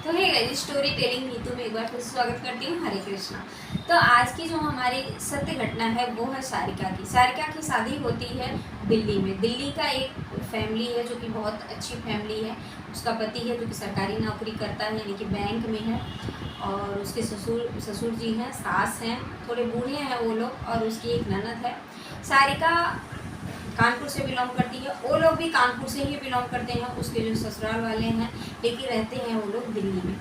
तो hey guys, storytelling Neetu में एक बार फिर स्वागत करती हूँ। हरे कृष्णा। तो आज की जो हमारी सत्य घटना है वो है सारिका की। सारिका की शादी होती है दिल्ली में। दिल्ली का एक फैमिली है जो कि बहुत अच्छी फैमिली है। उसका पति है जो कि सरकारी नौकरी करता है, यानी कि बैंक में है। और उसके ससुर जी हैं, सास हैं, थोड़े बूढ़े हैं वो लोग, और उसकी एक ननद है। सारिका कानपुर से बिलोंग करती है, वो लोग भी कानपुर से ही बिलोंग करते हैं, उसके जो ससुराल वाले हैं, लेकिन रहते हैं वो लोग दिल्ली में।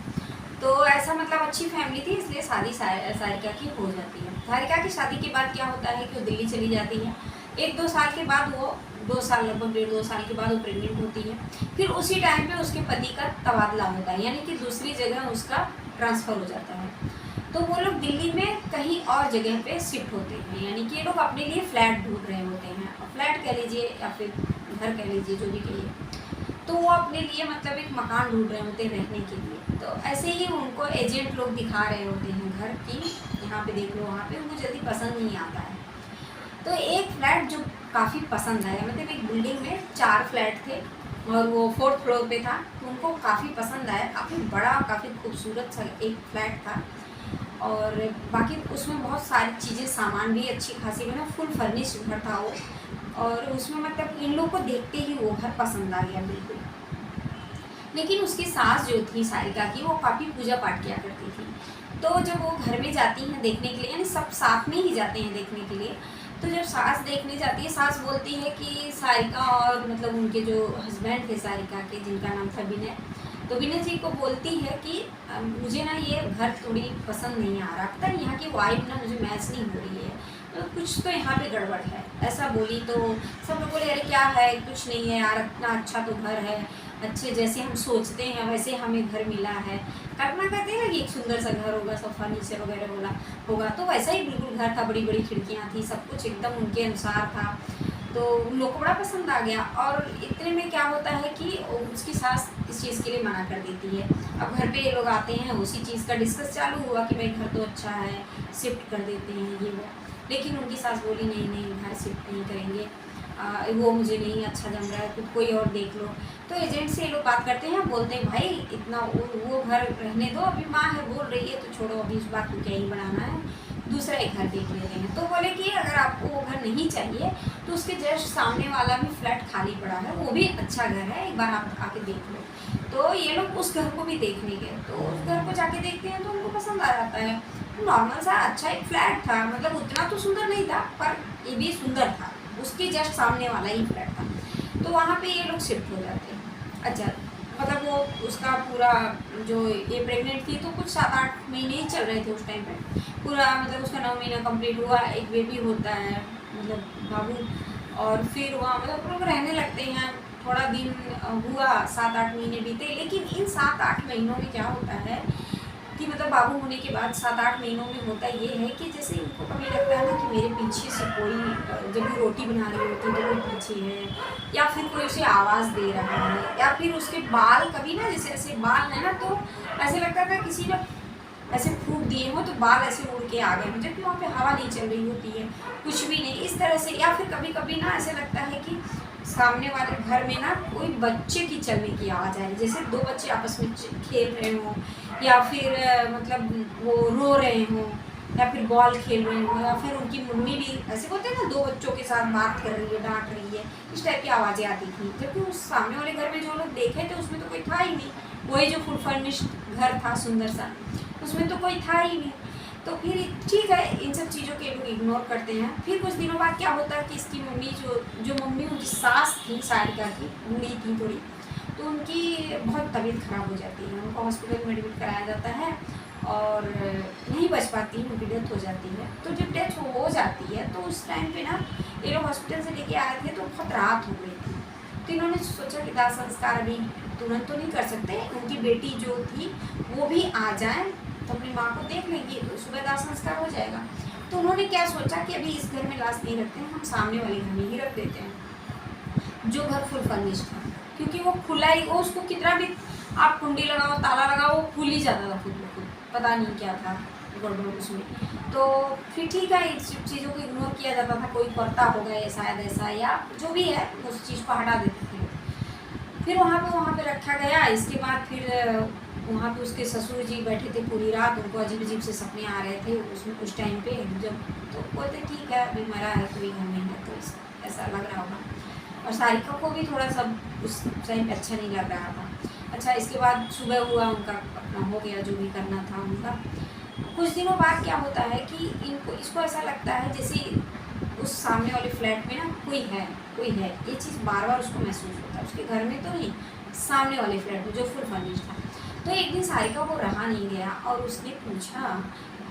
तो ऐसा मतलब अच्छी फैमिली थी, इसलिए शादी सारिका की हो जाती है। सारिका की शादी के बाद क्या होता है कि वो दिल्ली चली जाती है। 1-2 साल के बाद वो 2 साल लगभग 1.5-2 साल के बाद वो प्रेग्नेंट होती है। फिर उसी टाइम पे उसके पति का तबादला होता है, यानी कि दूसरी जगह उसका ट्रांसफ़र हो जाता है। तो वो लोग दिल्ली में कहीं और जगह पे शिफ्ट होते हैं, यानी कि ये लोग अपने लिए फ्लैट ढूंढ रहे होते हैं। फ्लैट कह लीजिए या फिर घर कह लीजिए, जो भी कहिए। तो वो अपने लिए मतलब एक मकान ढूंढ रहे होते हैं रहने के लिए। तो ऐसे ही उनको एजेंट लोग दिखा रहे होते हैं घर की, यहाँ पे देख लो, वहाँ पे उनको जल्दी पसंद नहीं आता है। तो एक फ्लैट जो काफ़ी पसंद आया, मतलब एक बिल्डिंग में 4 फ्लैट थे और वो 4th फ्लोर पे था, तो उनको काफ़ी पसंद आया। काफ़ी बड़ा, काफ़ी खूबसूरत सा एक फ्लैट था। और बाकी उसमें बहुत सारी चीज़ें, सामान भी अच्छी खासी, मतलब फुल फर्निश्ड घर था वो। और उसमें मतलब इन लोग को देखते ही वो घर पसंद आ गया बिल्कुल। लेकिन उसकी सास जो थी सारिका की, वो काफ़ी पूजा पाठ किया करती थी। तो जब वो घर में जाती हैं देखने के लिए, यानी सब साथ में ही जाते हैं देखने के लिए, तो जब सास देखने जाती है, सास बोलती है कि सारिका और मतलब उनके जो हस्बैंड थे सारिका के, जिनका नाम था विनय, तो विनय जी को बोलती है कि मुझे ना ये घर थोड़ी पसंद नहीं आ रहा, पता नहीं यहाँ की वाइब ना मुझे मैच नहीं हो रही है, मतलब कुछ तो यहाँ पे गड़बड़ है, ऐसा बोली। तो सब लोग बोले अरे क्या है, कुछ नहीं है यार, इतना अच्छा तो घर है, अच्छे जैसे हम सोचते हैं वैसे हमें घर मिला है। कल्पना करते हैं ना कि एक सुंदर सा घर होगा, सब फर्नीचर वगैरह होगा, तो वैसा ही बिल्कुल घर था, बड़ी बड़ी खिड़कियाँ थी, सब कुछ एकदम उनके अनुसार था। तो उन लोग को बड़ा पसंद आ गया। और इतने में क्या होता है कि उसकी सास इस चीज़ के लिए मना कर देती है। अब घर पे ये लोग आते हैं, उसी चीज़ का डिस्कस चालू हुआ कि भाई घर तो अच्छा है, शिफ्ट कर देते हैं ये वो। लेकिन उनकी सास बोली नहीं नहीं, घर शिफ्ट नहीं करेंगे, वो मुझे नहीं अच्छा जम रहा है, कुछ कोई और देख लो। तो एजेंट से ये लोग बात करते हैं, बोलते हैं भाई इतना वो घर रहने दो, अभी माँ है बोल रही है तो छोड़ो, अभी इस बात को क्या ही बनाना है, दूसरा एक घर देख लेते हैं। तो बोले कि अगर आपको वो घर नहीं चाहिए तो उसके जस्ट सामने वाला भी फ्लैट खाली पड़ा है, वो भी अच्छा घर है, एक बार आप आके देख लो। तो ये लोग उस घर को भी देखने गए, तो उस घर को जाके देखते हैं तो उनको पसंद आ जाता है। नॉर्मल सा अच्छा एक फ्लैट था, मतलब उतना तो सुंदर नहीं था पर ये भी सुंदर था, उसके जस्ट सामने वाला ही फ्लैट था। तो वहाँ पे ये लोग शिफ्ट हो जाते हैं। अच्छा, मतलब वो उसका पूरा जो ये प्रेग्नेंट थी तो कुछ 7-8 महीने ही चल रहे थे उस टाइम पे, पूरा मतलब उसका 9 महीना कंप्लीट हुआ, एक बेबी होता है, मतलब बाबू। और फिर वहाँ मतलब लोग रहने लगते हैं। थोड़ा दिन हुआ, 7-8 महीने बीते, लेकिन इन 7-8 महीनों में क्या होता है कि मतलब बाबू होने के बाद 7-8 महीनों में होता ये है कि जैसे उनको कभी लगता है ना कि मेरे पीछे से कोई, जब वो रोटी बना रही होती है तो कोई पीछे है, या फिर कोई उसे आवाज़ दे रहा है, या फिर उसके बाल कभी ना, जैसे ऐसे बाल है ना, तो ऐसे लगता था किसी ने ऐसे फूंक दिए हो तो बाल ऐसे उड़ के आ गए, जबकि वहाँ पे हवा नहीं चल रही होती है, कुछ भी नहीं इस तरह से। या फिर कभी कभी ना ऐसे लगता है कि सामने वाले घर में ना कोई बच्चे की चलने की आवाज़ आ रही है, जैसे 2 बच्चे आपस में खेल रहे हों, या फिर मतलब वो रो रहे हों, या फिर बॉल खेल रहे हों, या फिर उनकी मम्मी भी ऐसे बोलते हैं ना, 2 बच्चों के साथ बात कर रही है, डांट रही है, इस टाइप की आवाज़ें आती थी। जबकि उस सामने वाले घर में जो लोग देखे थे उसमें तो कोई था ही नहीं, वही जो फुल फर्निश्ड घर था सुंदर सा, उसमें तो कोई था ही नहीं। तो फिर ठीक है, इन सब चीज़ों के लोग इग्नोर करते हैं। फिर कुछ दिनों बाद क्या होता है कि इसकी मम्मी जो मम्मी उनकी सास थी सारिका की, बूढ़ी थी थोड़ी, तो उनकी बहुत तबीयत ख़राब हो जाती है, उनको हॉस्पिटल में एडमिट कराया जाता है और नहीं बच पाती, उनकी डेथ हो जाती है। तो जब डेथ हो जाती है तो उस टाइम पे ना ये लोग हॉस्पिटल से लेके आए थे तो बहुत रात हो गई थी। तो इन्होंने सोचा कि दाह संस्कार अभी तुरंत तो नहीं कर सकते, उनकी बेटी जो थी वो भी आ जाए तो अपनी माँ को देख लेंगी, तो सुबह दाह संस्कार हो जाएगा। तो उन्होंने क्या सोचा कि अभी इस घर में लाश नहीं रखते हैं, हम सामने वाले घर में ही रख देते हैं, जो घर फुल फर्निश्ड था, क्योंकि वो खुला ही, वो उसको कितना भी आप कुंडी लगाओ, ताला लगाओ, वो खुल ही जाता था खुद ब खुद, पता नहीं क्या था गड़बड़ उसमें। तो फिर ठीक है, इन चीज़ों को इग्नोर किया जाता था, कोई करता होगा या शायद ऐसा, या जो भी है उस चीज़ को हटा देते थे। फिर वहाँ पे रखा गया। इसके बाद फिर वहाँ पे उसके ससुर जी बैठे थे पूरी रात, उनको अजीब अजीब से सपने आ रहे थे उस टाइम पे जब, तो बोलते ठीक है अभी मरा है कोई घर में है, तो ऐसा लग रहा होगा। और सारिका को भी थोड़ा सब उस टाइम पे अच्छा नहीं लग रहा था। अच्छा, इसके बाद सुबह हुआ, उनका अपना हो गया जो भी करना था उनका। कुछ दिनों बाद क्या होता है कि इसको ऐसा लगता है जैसे उस सामने वाले फ्लैट में ना कोई है, ये चीज़ बार बार उसको महसूस होता है, उसके घर में तो नहीं, सामने वाले फ्लैट में जो फुल फर्निश था। तो एक दिन सारिका को रहा नहीं गया और उसने पूछा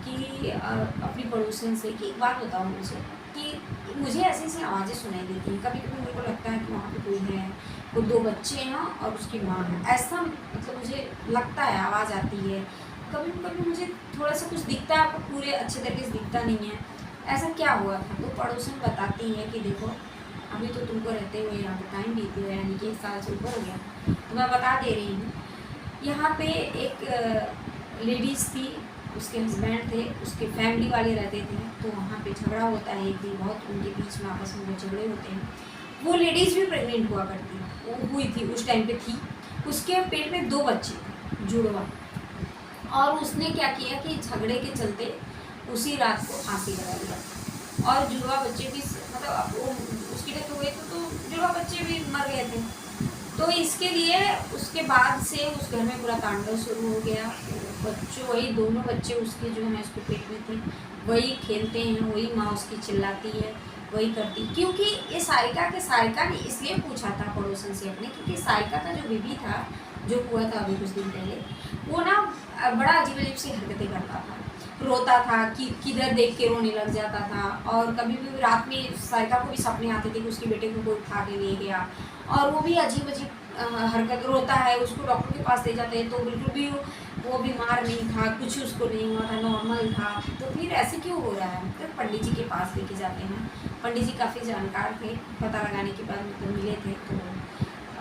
कि अपनी पड़ोसन से कि एक बात बताओ मुझे कि मुझे ऐसी ऐसी आवाज़ें सुनाई देती हैं, कभी कभी मेरे को लगता है कि वहाँ पे कोई है, वो 2 बच्चे हैं और उसकी माँ है, ऐसा मतलब मुझे लगता है, आवाज़ आती है। कभी कभी मुझे थोड़ा सा कुछ दिखता है, आपको पूरे अच्छे तरीके से दिखता नहीं है, ऐसा क्या हुआ था। तो पड़ोसन बताती है कि देखो अभी तो तुमको रहते हुए यहाँ पे टाइम बीत गया, यानी कि 1 साल से ऊपर हो गया, तो मैं बता दे रही हूँ। यहाँ पे एक लेडीज़ थी, उसके हस्बैंड थे, उसके फैमिली वाले रहते थे, तो वहाँ पे झगड़ा होता है एक दिन, बहुत उनके बीच में आपस में झगड़े होते हैं। वो लेडीज़ भी प्रेग्नेंट हुआ करती, वो हुई थी उस टाइम पे थी, उसके पेट में 2 बच्चे थे जुड़वा। और उसने क्या किया कि झगड़े के चलते उसी रात को फांसी लगा दिया और जुड़वा बच्चे भी मतलब वो उसकी डेथ हो गई, तो जुड़वा बच्चे भी मर गए थे। तो इसके लिए उसके बाद से उस घर में पूरा तांडव शुरू हो गया। बच्चों वही दोनों बच्चे उसके जो हैं उसके पेट में थे, वही खेलते हैं, वही माँ उसकी चिल्लाती है, वही करती। क्योंकि ये सारिका ने इसलिए पूछा था पड़ोसन से अपने, क्योंकि सारिका का जो बेबी था जो हुआ था अभी कुछ दिन पहले, वो ना बड़ा अजीब अजीब सी हरकतें करता था, रोता था कि किधर देख के रोने लग जाता था। और कभी भी रात में सारिका को भी सपने आते थे कि उसके बेटे को कोई उठा के ले गया, और वो भी अजीब अजीब हरकत, रोता है, उसको डॉक्टर के पास ले जाते हैं तो बिल्कुल भी वो बीमार नहीं था, कुछ उसको नहीं हुआ था, नॉर्मल था। तो फिर ऐसे क्यों हो रहा है, तो पंडित जी के पास लेके जाते हैं। पंडित जी काफ़ी जानकार थे, पता लगाने के बाद मतलब मिले थे, तो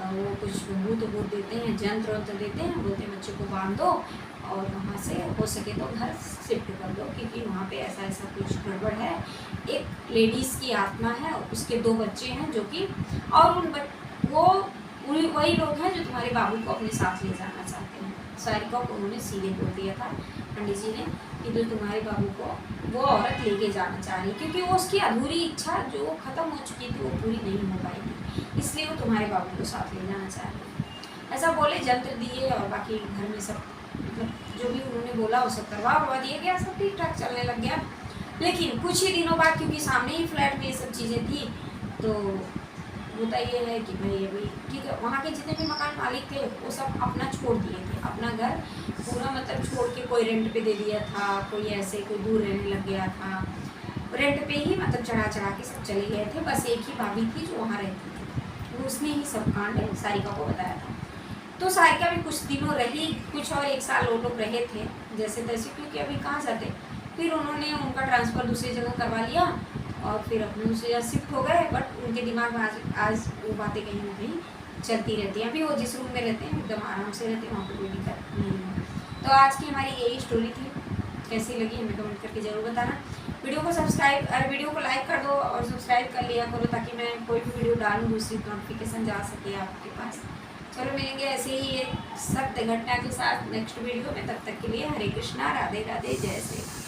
वो कुछ भूत देते हैं, यंत्र वंत्र देते हैं, बोलते हैं बच्चे को बांध दो और वहाँ से हो सके तो घर शिफ्ट कर दो, क्योंकि वहाँ पे ऐसा ऐसा कुछ गड़बड़ है। एक लेडीज़ की आत्मा है, उसके 2 बच्चे हैं जो कि, और वो वही लोग हैं जो तुम्हारे बाबू को अपने साथ ले जाना चाहते हैं। सारिका को उन्होंने सीधे बोल दिया था पंडित जी ने कि जो तुम्हारे बाबू को वो औरत लेके जाना चाह रही, क्योंकि वो उसकी अधूरी इच्छा जो ख़त्म हो चुकी थी वो पूरी नहीं हो पाएगी, इसलिए वो तुम्हारे बाबू को साथ ले जाना चाह रही। ऐसा बोले, जंत्र दिए और बाकी घर में सब मतलब जो भी उन्होंने बोला वो सब करवा दिया गया, सब ठीक ठाक चलने लग गया। लेकिन कुछ ही दिनों बाद, क्योंकि सामने ही फ्लैट में ये सब चीज़ें थी, तो होता ये है कि भाई अभी ठीक है, वहाँ के जितने भी मकान मालिक थे वो सब अपना छोड़ दिए थे, अपना घर पूरा मतलब छोड़ के, कोई रेंट पे दे दिया था, कोई ऐसे कोई दूर रहने लग गया था, रेंट पे ही मतलब चढ़ा के सब चले गए थे। बस एक ही भाभी थी जो वहाँ रहती थी, उसने ही सब कांड सारिका को बताया था। तो सारिका भी कुछ दिनों रही, कुछ और 1 साल वो लोग रहे थे जैसे तैसे, क्योंकि अभी कहाँ जाते। फिर उन्होंने उनका ट्रांसफ़र दूसरी जगह करवा लिया और फिर अपने दूसरी जगह शिफ्ट हो गए। बट उनके दिमाग में आज वो बातें कहीं ना कहीं चलती रहती हैं। अभी वो जिस रूम में रहते हैं एकदम आराम से रहते हैं, वहाँ पर कोई दिक्कत नहीं है। तो आज की हमारी यही स्टोरी थी, कैसी लगी हमें कमेंट करके ज़रूर बताना। वीडियो को लाइक कर दो और सब्सक्राइब कर लिया करो, ताकि मैं कोई भी वीडियो डालूँ दूसरी नोटिफिकेशन जा सके आपके पास। चलो मिलेंगे ऐसे ही एक सत्य घटना के साथ नेक्स्ट वीडियो में, तब तक के लिए हरे कृष्णा, राधे राधे, जय श्री।